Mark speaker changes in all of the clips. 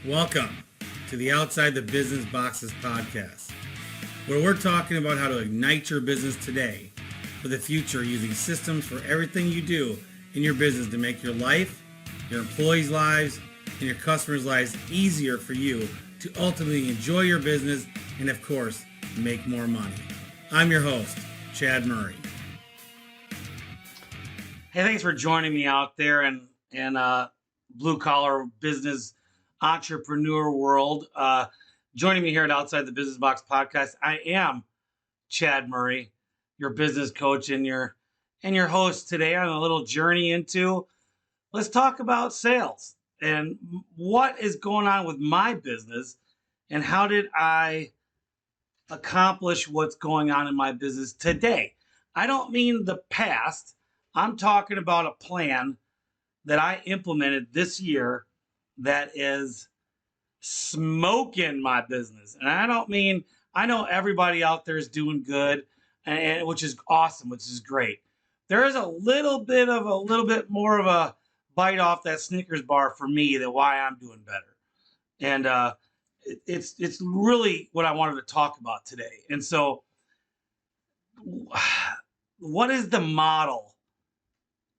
Speaker 1: Welcome to the Outside the Business Boxes podcast, where we're talking about how to ignite your business today for the future using systems for everything you do in your business to make your life, your employees' lives, and your customers' lives easier for you to ultimately enjoy your business and, of course, make more money. I'm your host, Chad Murray.
Speaker 2: Hey, thanks for joining me out there in blue collar business entrepreneur world. Joining me here at Outside the Business Box podcast, I am Chad Murray, your business coach and your host today on a little journey into, let's talk about sales and what is going on with my business and how did I accomplish what's going on in my business today. I don't mean the past. I'm talking about a plan that I implemented this year that is smoking my business. And I don't mean, I know everybody out there is doing good, and which is awesome, which is great. There is a little bit more of a bite off that Snickers bar for me than why I'm doing better. And it's really what I wanted to talk about today. And so what is the model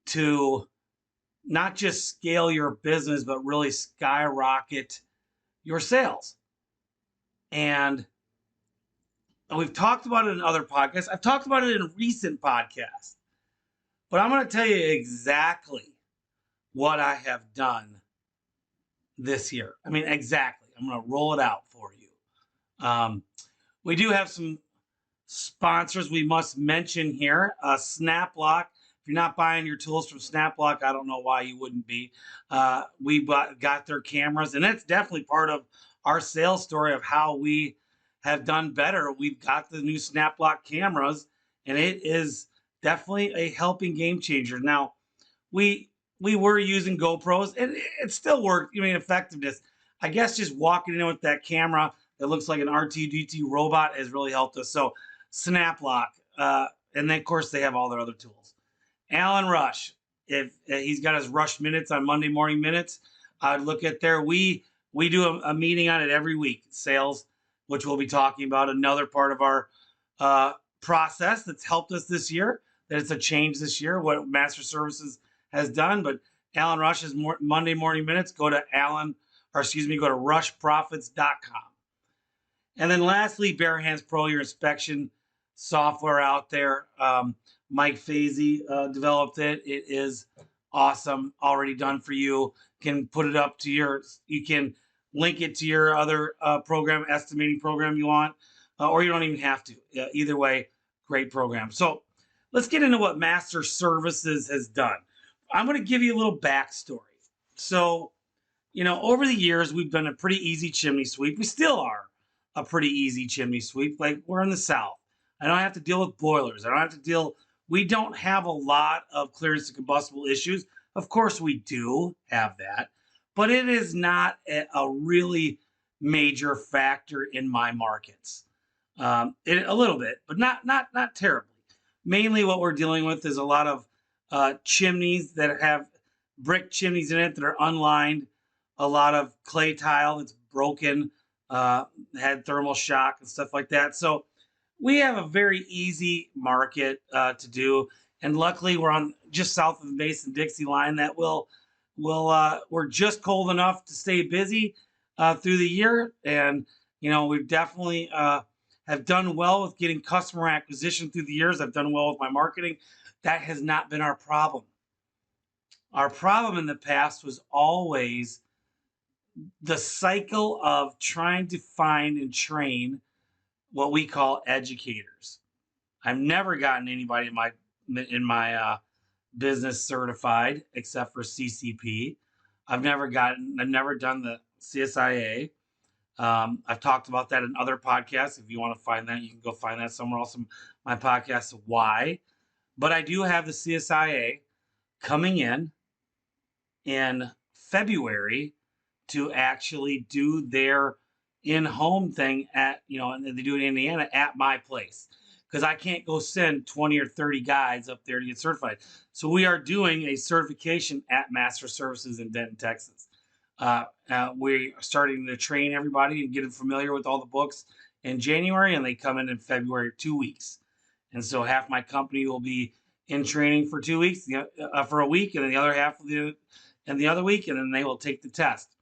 Speaker 2: to not just scale your business, but really skyrocket your sales? And we've talked about it in other podcasts. I've talked about it in recent podcasts, but I'm going to tell you exactly what I have done this year. I mean, exactly. I'm going to roll it out for you. We do have some sponsors we must mention here. SnapLock. If you're not buying your tools from SnapLock, I don't know why you wouldn't be. We got their cameras, and that's definitely part of our sales story of how we have done better. We've got the new SnapLock cameras, and it is definitely a helping game changer. Now, we were using GoPros, and it still worked. I mean, effectiveness. I guess just walking in with that camera that looks like an R2-D2 robot has really helped us. So, SnapLock, and then of course they have all their other tools. Alan Rush, if he's got his Rush Minutes on Monday Morning Minutes, I'd look at there. We do a meeting on it every week, sales, which we'll be talking about. Another part of our process that's helped us this year, that it's a change this year, what Master Services has done. But Alan Rush's Monday Morning Minutes, go to rushprofits.com. And then lastly, Bare Hands Pro, your inspection software out there. Mike Fazy developed it. It is awesome. Already done for you. Can put it up to you can link it to your other estimating program you want, or you don't even have to. Either way, great program. So let's get into what Master Services has done. I'm going to give you a little backstory. So, over the years, we've been a pretty easy chimney sweep. We still are a pretty easy chimney sweep. Like, we're in the South. I don't have to deal with boilers. We don't have a lot of clearance to combustible issues. Of course, we do have that, but it is not a really major factor in my markets. A little bit, but not terribly. Mainly what we're dealing with is a lot of chimneys that have brick chimneys in it that are unlined, a lot of clay tile that's broken, had thermal shock and stuff like that. So we have a very easy market to do, and luckily we're on just south of the Mason-Dixie line that we're just cold enough to stay busy through the year, and we've definitely have done well with getting customer acquisition through the years. I've done well with my marketing. That has not been our problem. Our problem in the past was always the cycle of trying to find and train what we call educators. I've never gotten anybody in my business certified except for CCP. I've never done the CSIA. I've talked about that in other podcasts. If you want to find that, you can go find that somewhere else in my podcast. Why? But I do have the CSIA coming in February to actually do their in-home thing and they do it in Indiana at my place, because I can't go send 20 or 30 guys up there to get certified. So we are doing a certification at Master Services in Denton, Texas. We are starting to train everybody and get them familiar with all the books in January, and they come in February, 2 weeks. And so half my company will be in training for 2 weeks, for a week, and then the other half of the other week, and then they will take the test.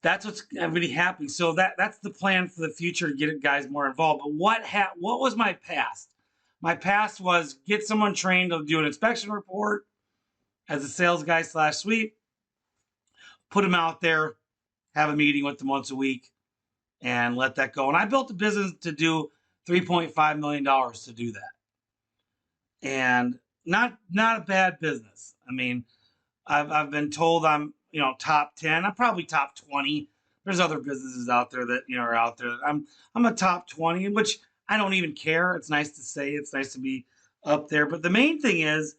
Speaker 2: That's what's really happening. So that's the plan for the future, to get guys more involved. But what was my past? My past was get someone trained to do an inspection report as a sales guy / sweep, put them out there, have a meeting with them once a week, and let that go. And I built a business to do $3.5 million to do that. And not a bad business. I mean, I've been told I'm, top 10. I'm probably top 20. There's other businesses out there that, are out there. I'm a top 20, which I don't even care. It's nice to say, it's nice to be up there. But the main thing is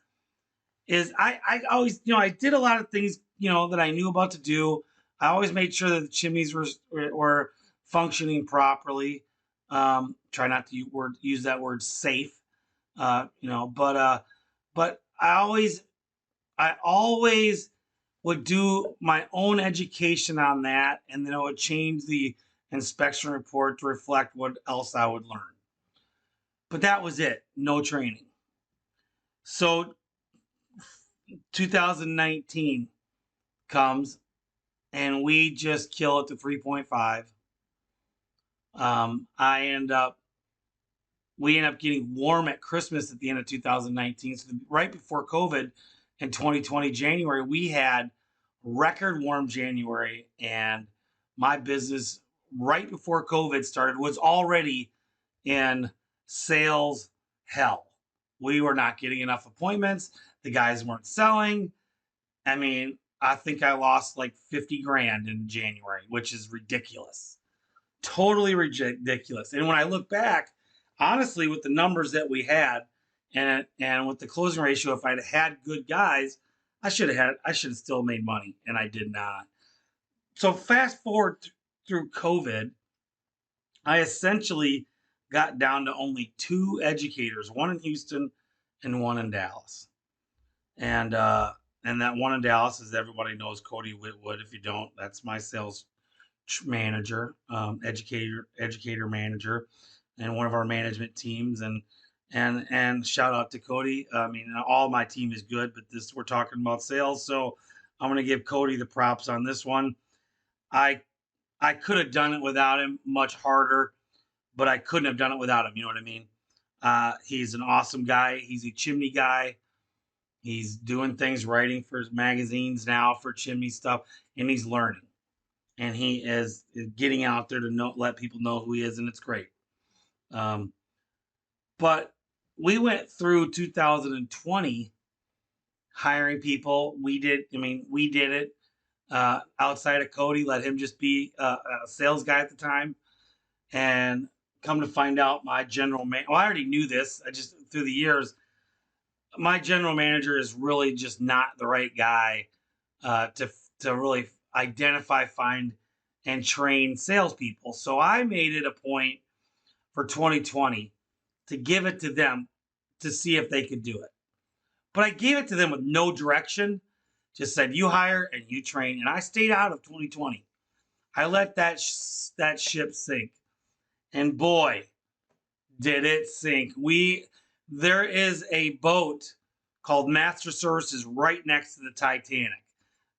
Speaker 2: I always, I did a lot of things, that I knew about to do. I always made sure that the chimneys were functioning properly. Try not to use that word safe, but I always would do my own education on that, and then I would change the inspection report to reflect what else I would learn. But that was it, no training. So 2019 comes, and we just kill it to 3.5. We end up getting warm at Christmas at the end of 2019. So right before COVID in 2020, January, we had record warm January, and my business right before COVID started was already in sales hell. We were not getting enough appointments. The guys weren't selling. I mean, I think I lost like 50 grand in January, which is ridiculous. Totally ridiculous. And when I look back, honestly, with the numbers that we had and with the closing ratio, if I'd had good guys, I should have still made money, and I did not. So fast forward through COVID, I essentially got down to only 2 educators, one in Houston and one in Dallas. And that one in Dallas, as everybody knows, Cody Whitwood. If you don't, that's my sales manager, educator manager, and one of our management teams. And shout out to Cody. I mean, all my team is good, but we're talking about sales, so I'm going to give Cody the props on this one. I could have done it without him, much harder, but I couldn't have done it without him. You know what I mean? He's an awesome guy. He's a chimney guy. He's doing things, writing for magazines now for chimney stuff, and he's learning. And he is getting out there to let people know who he is, and it's great. But we went through 2020 hiring people. We did it outside of Cody, let him just be a sales guy at the time. And come to find out, my general manager, well, I already knew this. I just, through the years, my general manager is really just not the right guy to really identify, find, and train salespeople. So I made it a point for 2020 to give it to them to see if they could do it. But I gave it to them with no direction. Just said, you hire and you train. And I stayed out of 2020. I let that ship sink. And boy, did it sink. There is a boat called Master Services right next to the Titanic.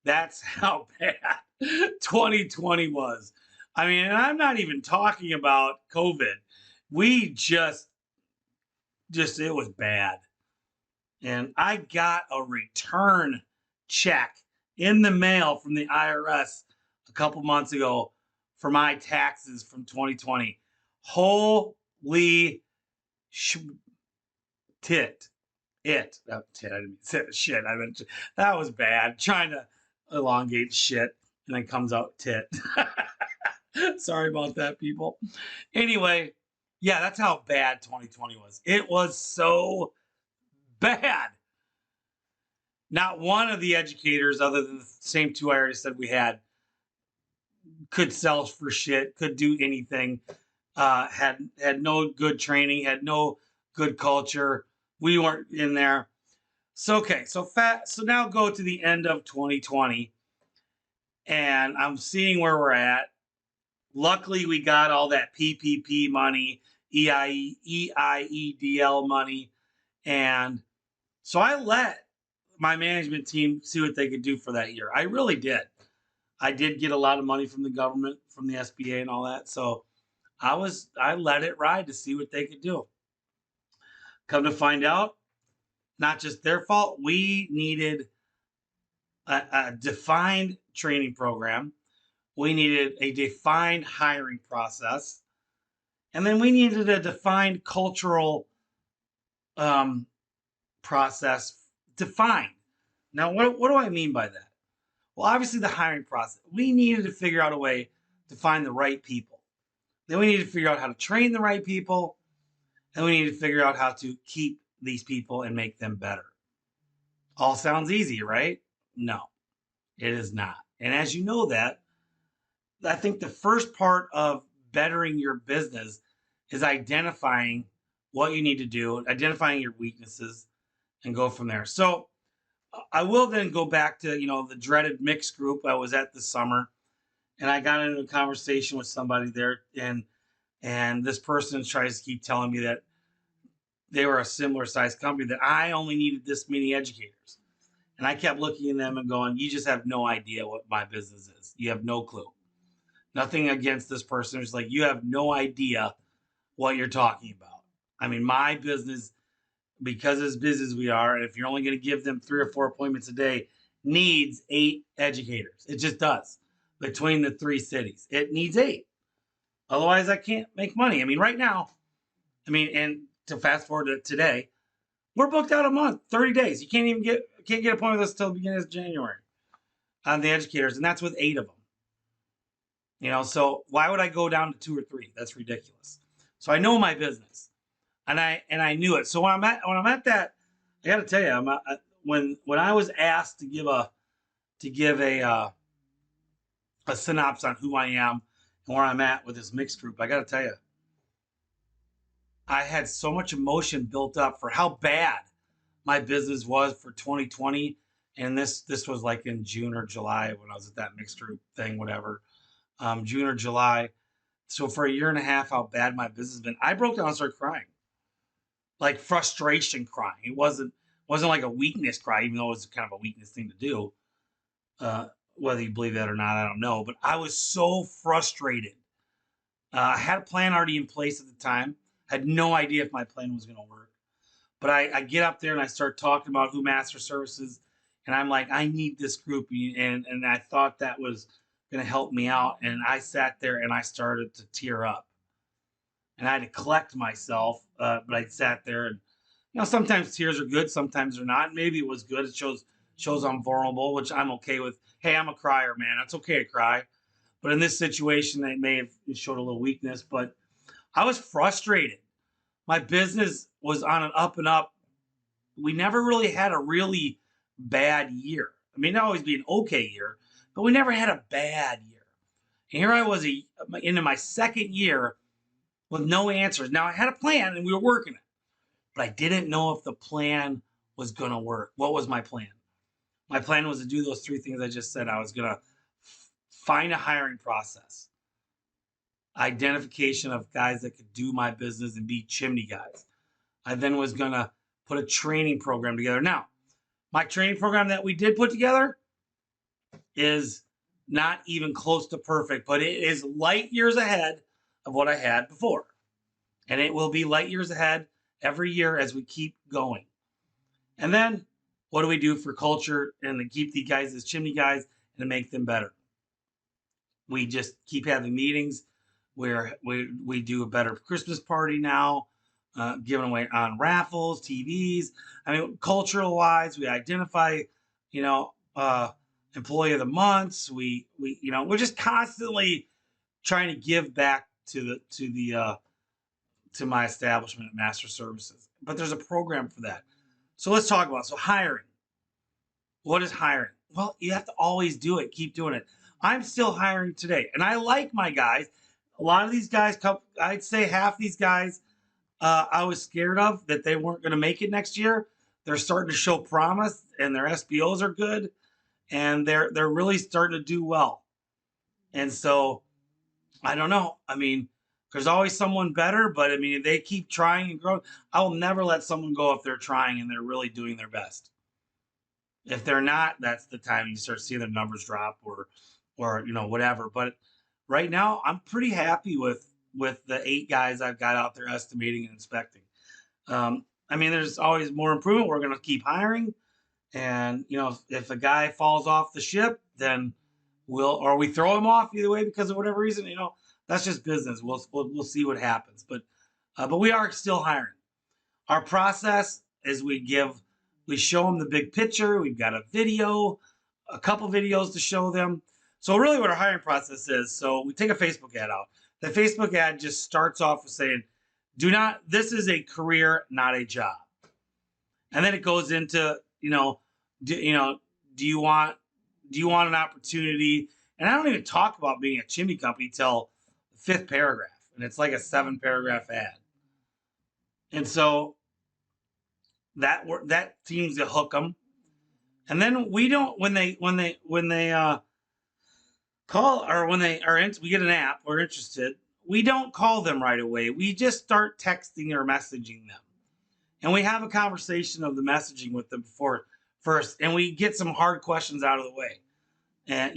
Speaker 2: That's how bad 2020 was. I mean, and I'm not even talking about COVID. We just it was bad. And I got a return check in the mail from the IRS a couple months ago for my taxes from 2020. Holy tit. I didn't say shit. That was bad. Trying to elongate shit, and then comes out tit. Sorry about that, people. Anyway, yeah, that's how bad 2020 was. It was so bad. Not one of the educators, other than the same 2 I already said we had, could sell for shit, could do anything, had no good training, had no good culture. We weren't in there. So, okay, so now go to the end of 2020. and I'm seeing where we're at. Luckily, we got all that PPP money, EIEDL money, and so I let my management team see what they could do for that year. I really did. I did get a lot of money from the government, from the SBA and all that. So I let it ride to see what they could do. Come to find out, not just their fault. We needed a defined training program. We needed a defined hiring process. And then we needed a defined cultural um, process defined. Now, what do I mean by that? Well, obviously, the hiring process. We needed to figure out a way to find the right people. Then we needed to figure out how to train the right people. And we needed to figure out how to keep these people and make them better. All sounds easy, right? No, it is not. And as you know that, I think the first part of bettering your business is identifying what you need to do, identifying your weaknesses, and go from there. So I will then go back to, the dreaded mixed group I was at this summer, and I got into a conversation with somebody there, and this person tries to keep telling me that they were a similar sized company, that I only needed this many educators. And I kept looking at them and going, you just have no idea what my business is. You have no clue. Nothing against this person. It's like, you have no idea what you're talking about. I mean, my business, because as busy as we are, and if you're only going to give them 3 or 4 appointments a day, needs 8 educators. It just does. Between the 3 cities, it needs 8. Otherwise, I can't make money. I mean, right now, and to fast forward to today, we're booked out a month, 30 days. You can't get an appointment with us till the beginning of January on the educators, and that's with 8 of them. So why would I go down to 2 or 3? That's ridiculous. So I know my business, and I knew it. So when I'm at that, I got to tell you, when I was asked to give a synopsis on who I am and where I'm at with this mixed group, I got to tell you, I had so much emotion built up for how bad my business was for 2020, and this was like in June or July when I was at that mixed group thing, whatever, June or July. So for a year and a half, how bad my business has been, I broke down and started crying, like frustration crying. It wasn't like a weakness cry, even though it was kind of a weakness thing to do. Whether you believe that or not, I don't know. But I was so frustrated. I had a plan already in place at the time. Had no idea if my plan was going to work. But I get up there and I start talking about who Master Services, and I'm like, I need this group, and I thought that was going to help me out. And I sat there and I started to tear up, and I had to collect myself. But I sat there, and sometimes tears are good, sometimes they're not. Maybe it was good. It shows I'm vulnerable, which I'm okay with. Hey, I'm a crier, man. It's okay to cry. But in this situation, it may have showed a little weakness. But I was frustrated. My business was on an up and up. We never really had a really bad year. I mean, it always be an okay year, but we never had a bad year. And here I was into my second year with no answers. Now I had a plan and we were working it, but I didn't know if the plan was going to work. What was my plan? My plan was to do those 3 things I just said. I was going to find a hiring process, identification of guys that could do my business and be chimney guys. I then was going to put a training program together. Now, my training program that we did put together is not even close to perfect, but it is light years ahead of what I had before. And it will be light years ahead every year as we keep going. And then what do we do for culture and to keep these guys as chimney guys and to make them better? We just keep having meetings where we do a better Christmas party now, giving away on raffles, TVs. I mean, cultural wise, we identify, employee of the months. We're just constantly trying to give back to my establishment at Master Services. But there's a program for that. So let's talk about it. So hiring. What is hiring? Well, you have to always do it. Keep doing it. I'm still hiring today, and I like my guys. A lot of these guys, I'd say half these guys, I was scared of that they weren't going to make it next year. They're starting to show promise, and their SBOs are good. and they're really starting to do well. And so I don't know. I mean, there's always someone better, but I mean, if they keep trying and growing, I will never let someone go if they're trying and they're really doing their best. If they're not, that's the time you start seeing their numbers drop or whatever. But right now, I'm pretty happy with the 8 guys I've got out there estimating and inspecting. I mean, there's always more improvement. We're going to keep hiring, and if a guy falls off the ship, then we throw him off either way because of whatever reason. That's just business. We'll see what happens. But we are still hiring. Our process is we show them the big picture. We've got a couple videos to show them. So really what our hiring process is, so we take a Facebook ad out. The Facebook ad just starts off with saying, this is a career, not a job. And then it goes into, do you want an opportunity? And I don't even talk about being a chimney company till the 5th paragraph. And it's like a 7-paragraph ad. And so that seems to hook them. And then we don't, when they call, or when we get an app, we're interested, we don't call them right away. We just start texting or messaging them. And we have a conversation of the messaging with them first, and we get some hard questions out of the way. And,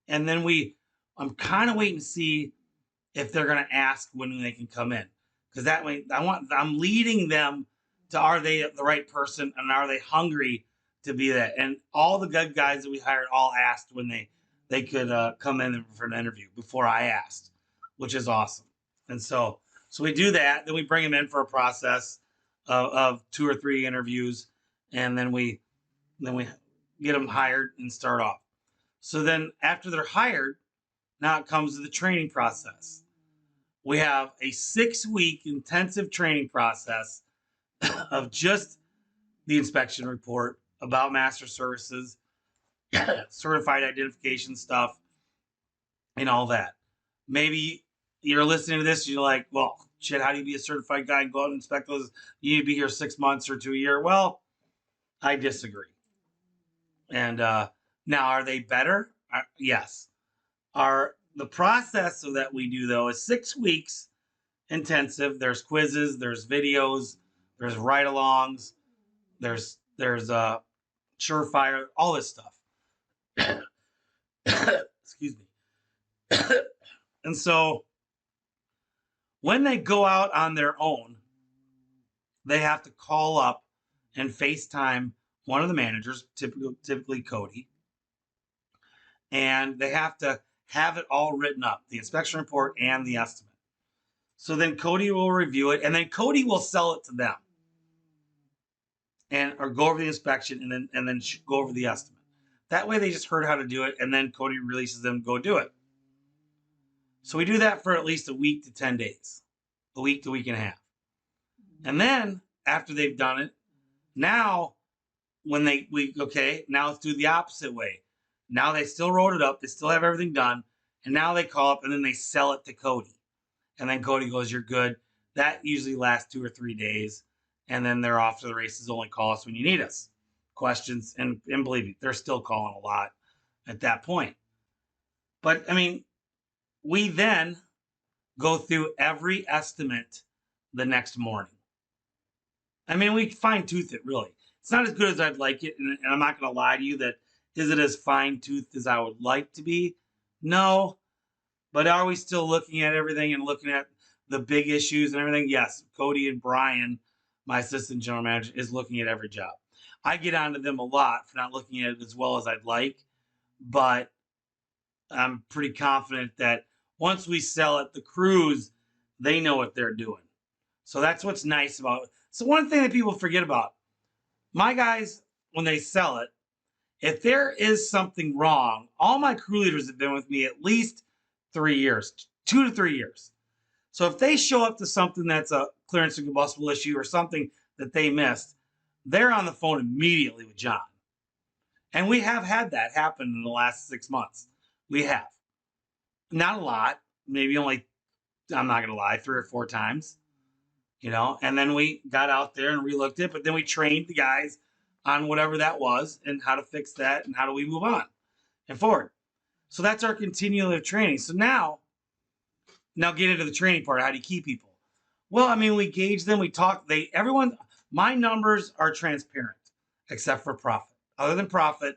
Speaker 2: and then I'm kind of waiting to see if they're going to ask when they can come in. Because that way I'm leading them to, are they the right person and are they hungry to be that? And all the good guys that we hired all asked when they could come in for an interview before I asked, which is awesome. And so we do that. Then we bring them in for a process of 2 or 3 interviews, and then we get them hired and start off. So then after they're hired, now it comes to the training process. We have a 6-week intensive training process of just the inspection report, about master services, certified identification stuff, and all that. Maybe you're listening to this, you're like, well, shit, how do you be a certified guy and go out and inspect those? You need to be here 6 months or to a year. Well, I disagree. And now, are they better? Yes. The process that we do, though, is 6 weeks intensive. There's quizzes, there's videos, there's ride-alongs, there's surefire, all this stuff. Excuse me. And so when they go out on their own, they have to call up and FaceTime one of the managers, typically Cody, and they have to have it all written up, the inspection report and the estimate. So then Cody will review it, and then Cody will sell it to them, or go over the inspection and then go over the estimate. That way they just heard how to do it, and then Cody releases them to go do it. So we do that for at least a week to 10 days, a week to week and a half. And then after they've done it, now now let's do the opposite way. Now they still wrote it up, they still have everything done, and now they call up and then they sell it to Cody. And then Cody goes, you're good. That usually lasts 2 or 3 days. And then they're off to the races. Only call us when you need us. Questions. And believe me, they're still calling a lot at that point. But I mean, we then go through every estimate the next morning. I mean, we fine tooth it really. It's not as good as I'd like it. And I'm not going to lie to you that, is it as fine toothed as I would like to be? No. But are we still looking at everything and looking at the big issues and everything? Yes. Cody and Brian, my assistant general manager, is looking at every job. I get onto them a lot for not looking at it as well as I'd like, but I'm pretty confident that once we sell it, the crews, they know what they're doing. So that's what's nice about it. So one thing that people forget about, my guys, when they sell it, if there is something wrong, all my crew leaders have been with me at least 3 years, 2 to 3 years. So if they show up to something that's a clearance and combustible issue or something that they missed, they're on the phone immediately with John. And we have had that happen in the last 6 months. We have. Not a lot, maybe only, I'm not going to lie, 3 or 4 times, and then we got out there and relooked it, but then we trained the guys on whatever that was and how to fix that and how do we move on and forward. So that's our continual training. So now get into the training part. How do you keep people? Well, I mean, we gauge them, we talk, my numbers are transparent except for profit. Other than profit,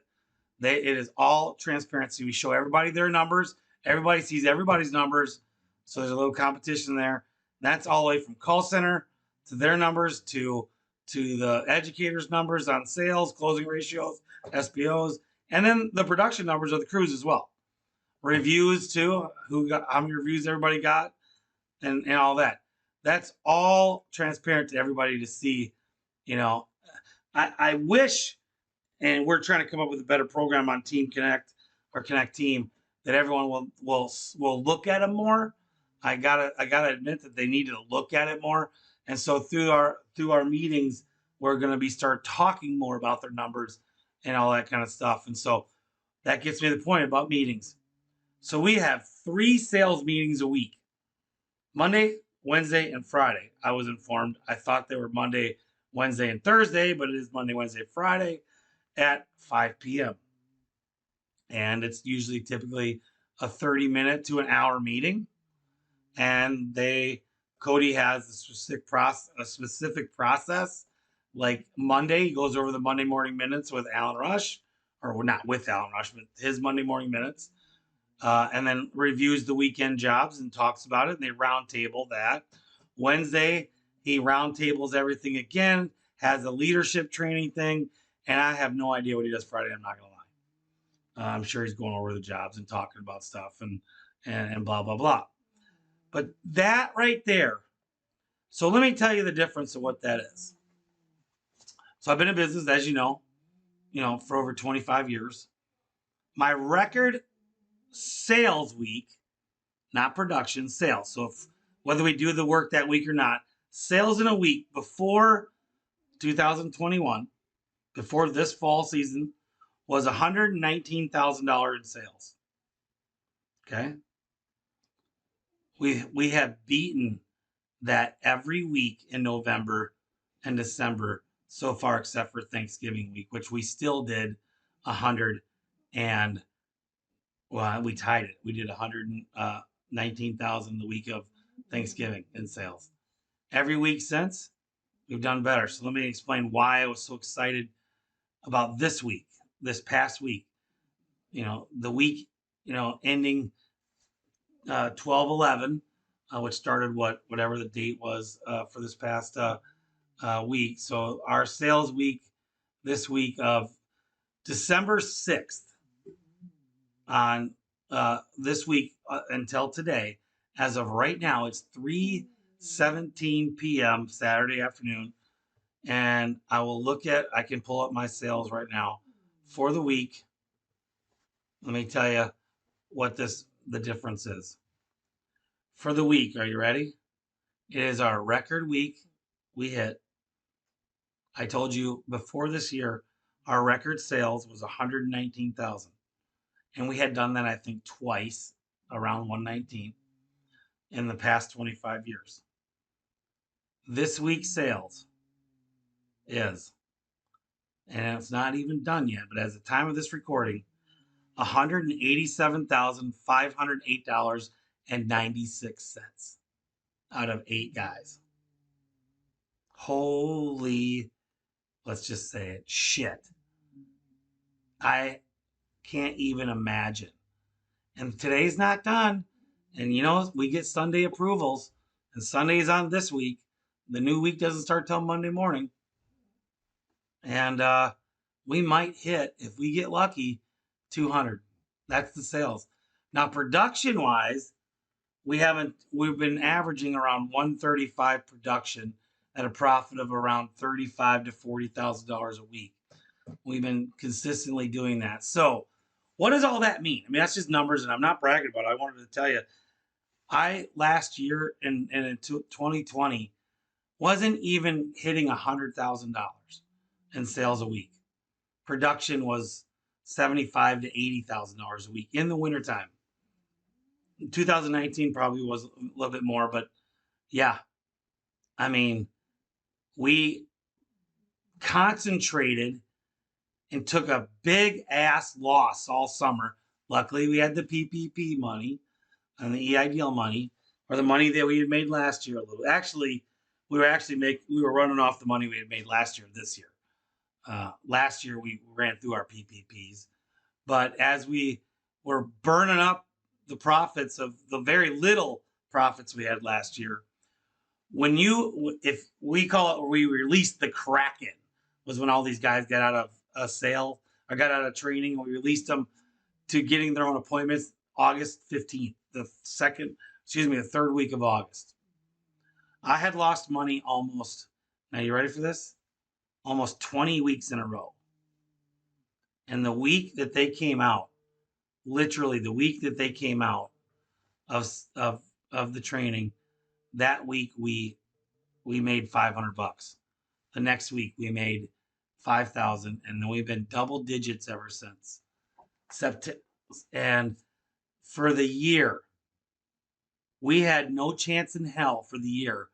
Speaker 2: it is all transparency. We show everybody their numbers. Everybody sees everybody's numbers. So there's a little competition there. That's all the way from call center to their numbers to the educators' numbers on sales, closing ratios, SPOs, and then the production numbers of the crews as well. Reviews too, how many reviews everybody got, and all that. That's all transparent to everybody to see. I wish, and we're trying to come up with a better program on Team Connect or Connect Team that everyone will look at it more. I gotta admit that they need to look at it more. And so through our meetings, we're gonna start talking more about their numbers and all that kind of stuff. And so that gets me to the point about meetings. So we have 3 sales meetings a week: Monday, Wednesday, and Friday. I was informed. I thought they were Monday, Wednesday, and Thursday, but it is Monday, Wednesday, Friday at 5 p.m. And it's typically a 30-minute to an hour meeting. And Cody has a specific process. Like Monday, he goes over the Monday morning minutes with Alan Rush, or not with Alan Rush, but his Monday morning minutes. And then reviews the weekend jobs and talks about it. And they round table that. Wednesday, he round tables everything again, has a leadership training thing. And I have no idea what he does Friday. I'm not going to lie. I'm sure he's going over the jobs and talking about stuff and blah, blah, blah. But that right there. So let me tell you the difference of what that is. So I've been in business, as you know, for over 25 years. My record sales week, not production, sales. So whether we do the work that week or not, sales in a week before 2021, before this fall season, was $119,000 in sales. Okay. We have beaten that every week in November and December so far, except for Thanksgiving week, which we still did 100 and we tied it. We did 119,000 the week of Thanksgiving in sales. Every week since, we've done better. So let me explain why I was so excited about this past week. The week, ending 12/11, which started whatever the date was for this past week. So our sales week this week of December 6th on this week until today, as of right now, it's 3:17 p.m. Saturday afternoon. And I can pull up my sales right now for the week. Let me tell you what the difference is. For the week, are you ready? It is our record week we hit. I told you before this year, our record sales was 119,000. And we had done that, I think, twice, around 119 in the past 25 years. This week's sales is, and it's not even done yet, but as the time of this recording, $187,508.96 out of 8 guys. Holy, let's just say it, shit. I can't even imagine. And today's not done. And we get Sunday approvals, and Sunday's on this week. The new week doesn't start till Monday morning. And we might hit, if we get lucky, 200. That's the sales. Now, production wise, we've been averaging around 135 production at a profit of around $35,000 to $40,000 a week. We've been consistently doing that. So what does all that mean? I mean, that's just numbers, and I'm not bragging about it. I wanted to tell you, last year and in 2020 wasn't even hitting $100,000 in sales a week. Production was $75,000 to $80,000 a week in the wintertime. 2019 probably was a little bit more, but yeah, I mean, we concentrated and took a big ass loss all summer. Luckily, we had the PPP money and the EIDL money, or the money that we had made last year a little. Actually, we were running off the money we had made last year this year. Last year we ran through our PPPs, but as we were burning up the profits of the very little profits we had last year, if we call it, or we released the Kraken, was when all these guys got out of a sale or got out of training, and we released them to getting their own appointments August 15th, the third week of August. I had lost money almost, now you ready for this? Almost 20 weeks in a row. And the week that they came out, literally the week that they came out of the training, that week we made $500. The next week we made 5,000, and then we've been double digits ever since. And for the year, we had no chance in hell for the year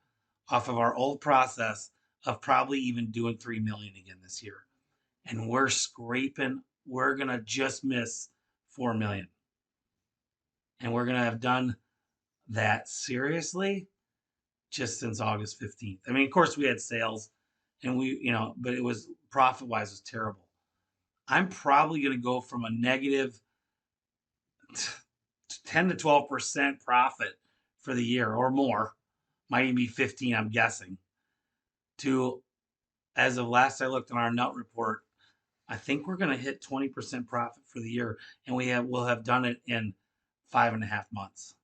Speaker 2: off of our old process of probably even doing 3 million again this year. And we're going to just miss 4 million. And we're going to have done that seriously just since August 15th. I mean, of course we had sales and but it was profit wise was terrible. I'm probably going to go from a negative 10 to 12% profit for the year or more, might even be 15, I'm guessing, to, as of last I looked on our nut report, I think we're going to hit 20% profit for the year, and we'll have done it in 5.5 months.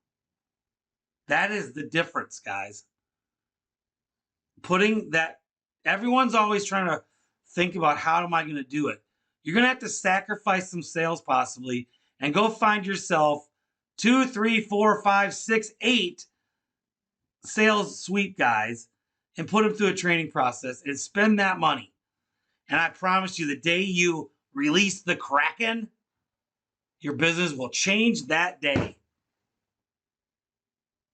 Speaker 2: That is the difference, guys. Everyone's always trying to think about, how am I going to do it? You're going to have to sacrifice some sales possibly and go find yourself 2, 3, 4, 5, 6, 8 sales sweep guys and put them through a training process and spend that money. And I promise you, the day you release the Kraken, your business will change that day.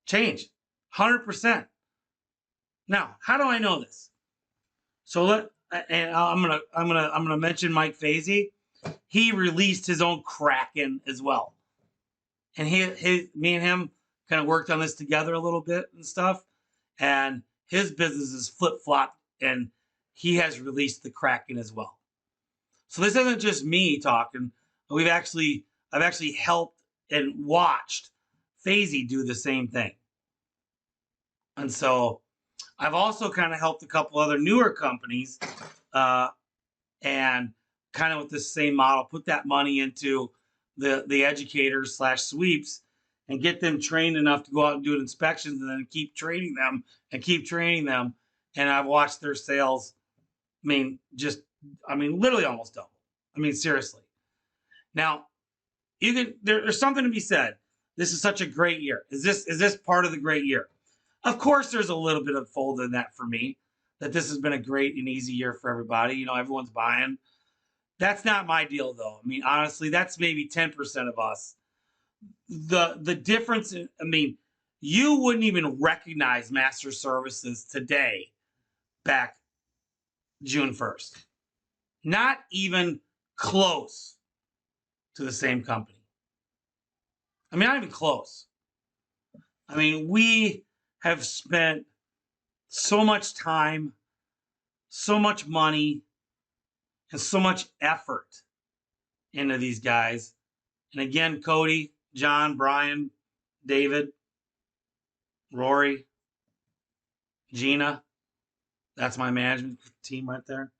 Speaker 2: Change 100%. Now, how do I know this? So I'm gonna mention Mike Fazy. He released his own Kraken as well, and me and him kind of worked on this together a little bit and stuff. And his business is flip-flopped, and he has released the Kraken as well. So this isn't just me talking. I've actually helped and watched Fazy do the same thing. And so I've also kind of helped a couple other newer companies and kind of with the same model, put that money into the educators / sweeps and get them trained enough to go out and do inspections, and then keep training them. And I've watched their sales, literally almost double. Seriously. Now, there's something to be said. This is such a great year. Is this part of the great year? Of course, there's a little bit of fold in that for me, that this has been a great and easy year for everybody. Everyone's buying. That's not my deal, though. Honestly, that's maybe 10% of us. The difference, you wouldn't even recognize Master Services today back June 1st. Not even close to the same company. Not even close. We have spent so much time, so much money, and so much effort into these guys. And again, Cody, John, Brian, David, Rory, Gina, that's my management team right there.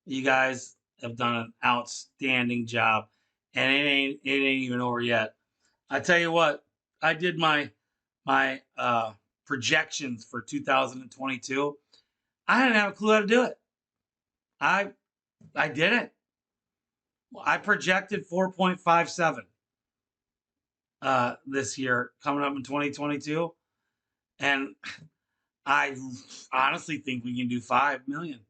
Speaker 2: You guys have done an outstanding job, and it ain't even over yet. I tell you what, I did my projections for 2022. I didn't have a clue how to do it. I didn't. I projected 4.57 this year coming up in 2022, and I honestly think we can do 5 million,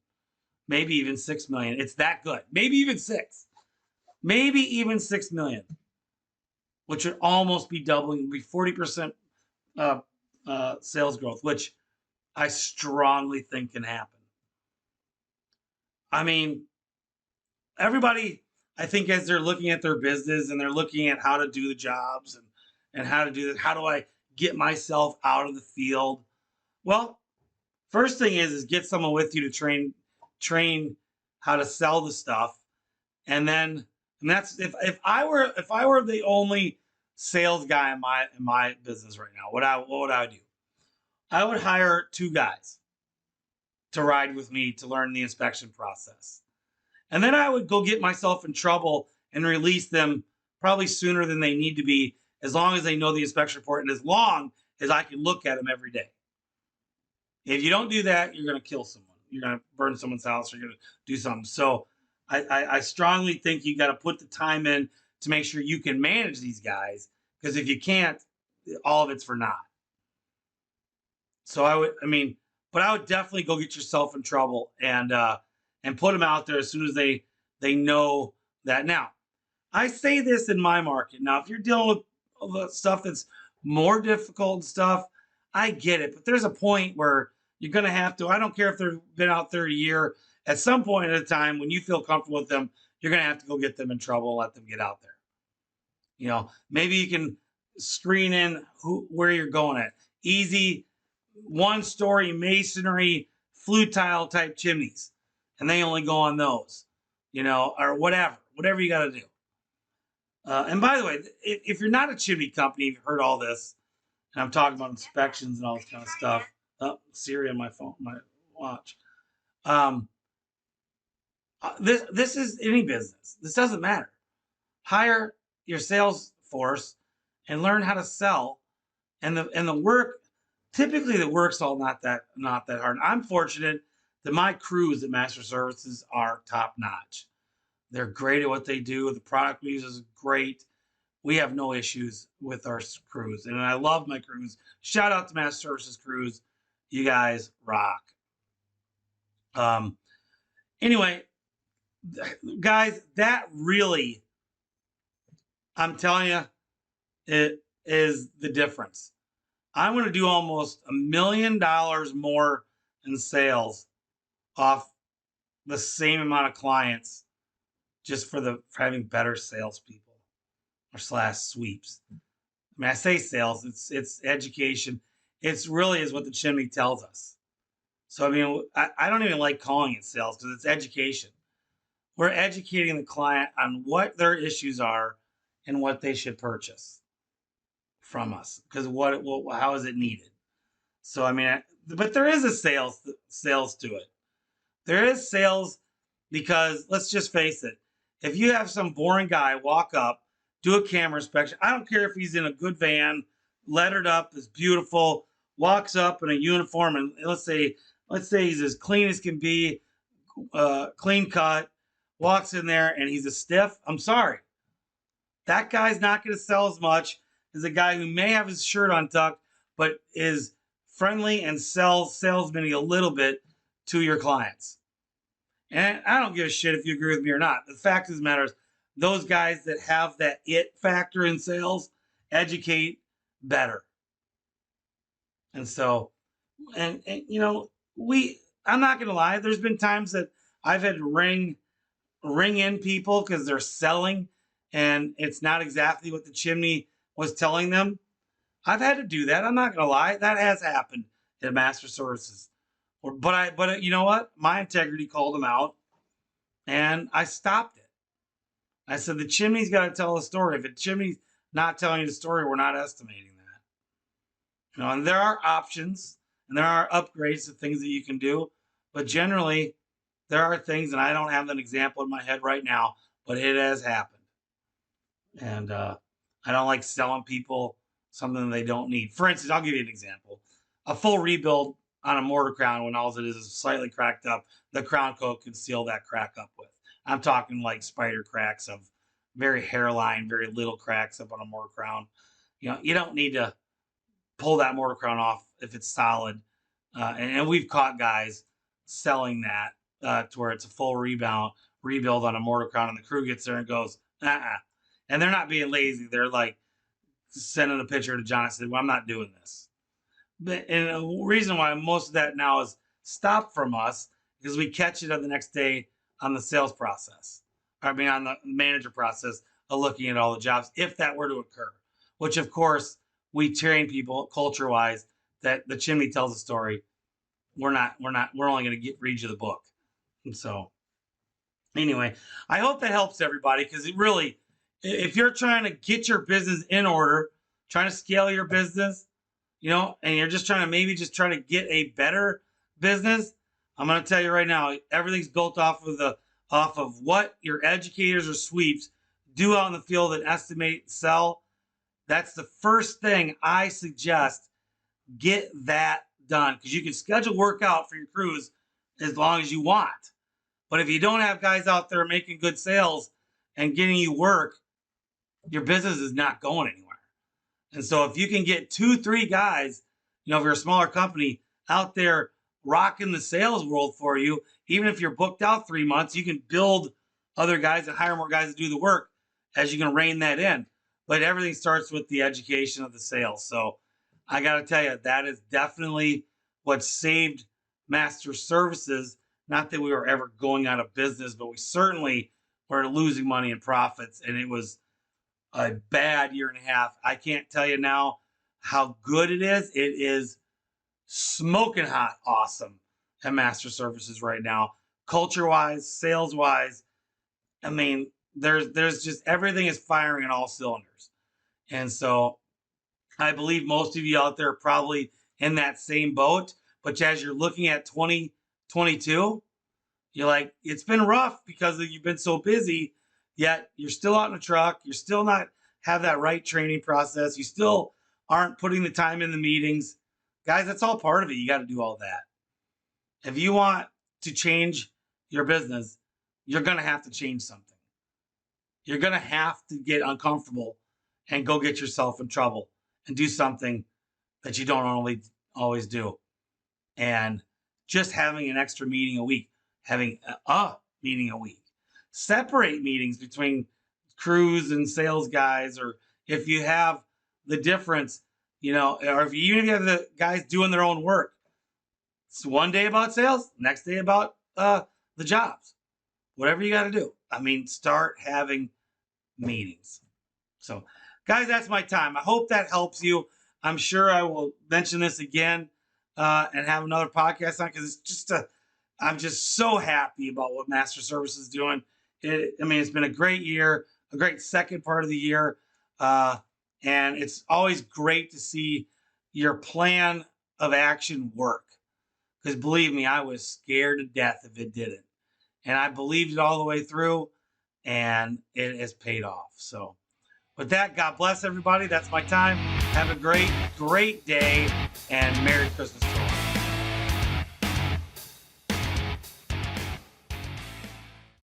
Speaker 2: maybe even 6 million. It's that good. Maybe even 6 million, which would almost be doubling, would be 40% sales growth, which I strongly think can happen. everybody, I think, as they're looking at their business and they're looking at how to do the jobs and how to do this, how do I get myself out of the field? Well, first thing is get someone with you to train how to sell the stuff. And then, and that's if I were the only sales guy in my business right now, what would I do? I would hire 2 guys to ride with me to learn the inspection process. And then I would go get myself in trouble and release them probably sooner than they need to be, as long as they know the inspection report and as long as I can look at them every day. If you don't do that, you're going to kill someone. You're going to burn someone's house. Or you're going to do something. So I strongly think you got to put the time in to make sure you can manage these guys. Because if you can't, all of it's for naught. So but I would definitely go get yourself in trouble and put them out there as soon as they know that. Now, I say this in my market. Now, if you're dealing with stuff that's more difficult and stuff, I get it. But there's a point where you're going to have to, I don't care if they've been out there a year, at some point at a time when you feel comfortable with them, you're going to have to go get them in trouble and let them get out there. You know, maybe you can screen in where you're going at. Easy, 1-story masonry, flue tile type chimneys. And they only go on those, you know, or whatever you got to do. And by the way, if you're not a chimney company, you've heard all this, and I'm talking about inspections and all this kind of stuff. Oh, Siri on my phone, my watch. This is any business. This doesn't matter. Hire your sales force and learn how to sell. And the work, typically the work's all not that hard. I'm fortunate that my crews at Master Services are top notch. They're great at what they do. The product we use is great. We have no issues with our crews. And I love my crews. Shout out to Master Services crews. You guys rock. Anyway, guys, that really, I'm telling you, it is the difference. I'm going to do almost $1 million more in sales off the same amount of clients just for having better salespeople or / sweeps. I mean, I say sales, it's education. It's really is what the chimney tells us. So, I mean, I don't even like calling it sales because it's education. We're educating the client on what their issues are and what they should purchase from us, because how is it needed? So, I mean, but there is a sales to it. There is sales because let's just face it. If you have some boring guy walk up, do a camera inspection, I don't care if he's in a good van, lettered up, is beautiful, walks up in a uniform, and let's say he's as clean as can be, clean cut, walks in there and he's a stiff. I'm sorry. That guy's not going to sell as much as a guy who may have his shirt untucked, but is friendly and salesman-y a little bit to your clients. And I don't give a shit if you agree with me or not. The fact of the matter is, those guys that have that it factor in sales educate better. And so, and you know, I'm not going to lie. There's been times that I've had to ring in people because they're selling and it's not exactly what the chimney was telling them. I've had to do that. I'm not going to lie. That has happened at Master Services. But you know what? My integrity called them out and I stopped it. I said, the chimney's got to tell a story. If the chimney's not telling you the story, we're not estimating that. You know, and there are options and there are upgrades to things that you can do, but generally there are things, and I don't have an example in my head right now, but it has happened. And I don't like selling people something they don't need. For instance, I'll give you an example. A full rebuild on a mortar crown, when all it is slightly cracked up, the crown coat can seal that crack up with. I'm talking like spider cracks of very hairline, very little cracks up on a mortar crown. You know, you don't need to pull that mortar crown off if it's solid. And we've caught guys selling that to where it's a full rebuild on a mortar crown, and the crew gets there and goes, and they're not being lazy. They're like sending a picture to John and said, well, I'm not doing this. And the reason why most of that now is stopped from us because we catch it on the next day on the sales process. on the manager process of looking at all the jobs if that were to occur, which of course we train people culture wise that the chimney tells a story. We're only going to read you the book. And so anyway, I hope that helps everybody, because it really, if you're trying to get your business in order, trying to scale your business, and you're just trying to get a better business, I'm going to tell you right now, everything's built off of what your educators or sweeps do out in the field and estimate, sell. That's the first thing I suggest. Get that done, because you can schedule workout for your crews as long as you want. But if you don't have guys out there making good sales and getting you work, your business is not going anywhere. And so if you can get 2-3 guys, if you're a smaller company, out there rocking the sales world for you, even if you're booked out 3 months, you can build other guys and hire more guys to do the work as you can rein that in. But everything starts with the education of the sales. So I got to tell you, that is definitely what saved Master Services. Not that we were ever going out of business, but we certainly were losing money and profits. And it was a bad year and a half. I can't tell you now how good it is. It is smoking hot awesome at Master Services right now. Culture-wise, sales-wise, there's just everything is firing on all cylinders. And so I believe most of you out there are probably in that same boat. But as you're looking at 2022, you're like, it's been rough because you've been so busy, yet you're still out in the truck. You're still not have that right training process. You still aren't putting the time in the meetings. Guys, that's all part of it. You got to do all that. If you want to change your business, you're going to have to change something. You're going to have to get uncomfortable and go get yourself in trouble and do something that you don't always do. And just having an extra meeting a week, having a meeting a week, separate meetings between crews and sales guys, or if you have the difference, or if you even have the guys doing their own work. It's one day about sales, next day about the jobs. Whatever you got to do. Start having meetings. So, guys, that's my time. I hope that helps you. I'm sure I will mention this again and have another podcast on, because I'm just so happy about what Master Service is doing. It's been a great year, a great second part of the year. And it's always great to see your plan of action work. Because believe me, I was scared to death if it didn't. And I believed it all the way through, and it has paid off. So with that, God bless everybody. That's my time. Have a great, great day, and Merry Christmas to all.